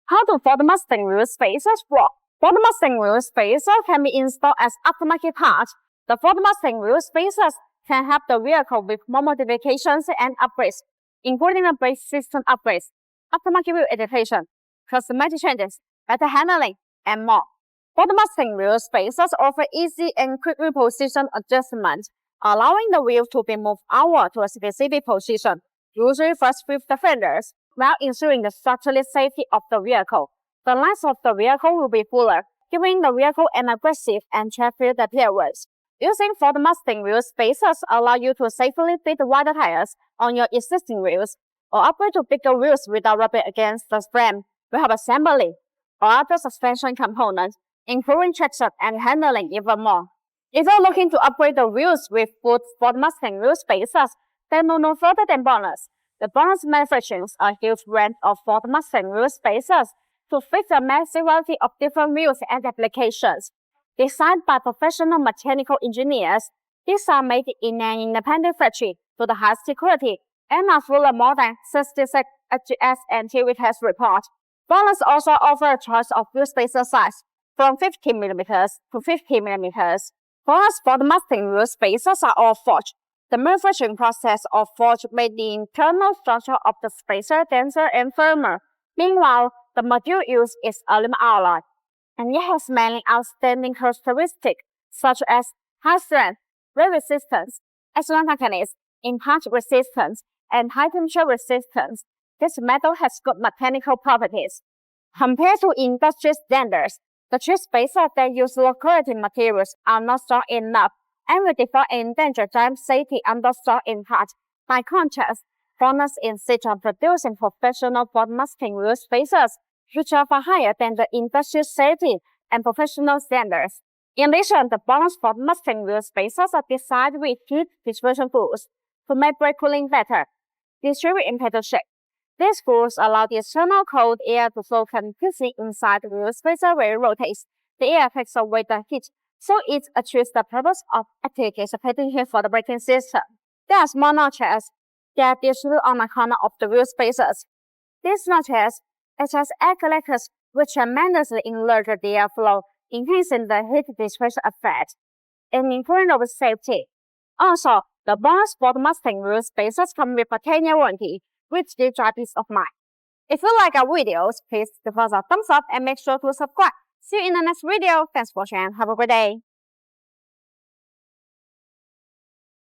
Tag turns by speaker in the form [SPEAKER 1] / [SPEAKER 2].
[SPEAKER 1] How do Ford Mustang wheel spacers work? Ford Mustang wheel spacer can be installed as aftermarket parts. The Ford Mustang wheel spacers can help the vehicle with more modifications and upgrades, including the brake system upgrades, aftermarket wheel adaptation, cosmetic changes, better handling, and more. Ford Mustang wheel spacers offer easy and quick reposition adjustment, allowing the wheel to be moved outward to a specific position, usually first with the fenders, while ensuring the structural safety of the vehicle. The length of the vehicle will be fuller, giving the vehicle an aggressive and traffic appearance. Using Ford Mustang wheel spacers allow you to safely fit wider tires on your existing wheels, or upgrade to bigger wheels without rubbing against the frame, wheel assembly, or other suspension components, improving traction and handling even more. If you're looking to upgrade the wheels with Ford Mustang wheel spacers, then look no further than BONOSS. The BONOSS manufactures a huge range of Ford Mustang wheel spacers to fit a massive variety of different wheels and applications. Designed by professional mechanical engineers, these are made in an independent factory to the highest quality and are full of more than 66 HGS and TV test report. BONOSS also offers a choice of wheel spacer size from 50mm to 50mm. BONOSS Ford Mustang wheel spacers are all forged. The manufacturing process of forge made the internal structure of the spacer denser and firmer. Meanwhile, the material used is aluminum alloy, and it has many outstanding characteristics such as high strength, wear resistance, excellent mechanism, impact resistance, and high temperature resistance. This metal has good mechanical properties. Compared to industry standards, the chip spacers that use low-quality materials are not strong enough and will default and endanger drive safety under strong impact. By contrast, BONOSS insists on producing professional Ford Mustang wheel spacers, which are far higher than the industry safety and professional standards. In addition, the BONOSS Ford Mustang wheel spacers are designed with heat dispersion tools to make brake cooling better, distribute in pedal shape. These tools allow the external cold air to flow continuously inside the wheel spacer where it rotates. The air takes away the heat, so it achieves the purpose of acting as a padding heat for the braking system. There are small notches that are distributed on the corner of the wheel spacers. These notches act as air collectors, which tremendously enlarge the airflow, enhancing the heat dispersion effect and improving road safety. Also, the BONOSS Ford Mustang wheel spacers come with a 10-year warranty, which gives you peace of mind. If you like our videos, please give us a thumbs up and make sure to subscribe. See you in the next video. Thanks for watching and have a great day.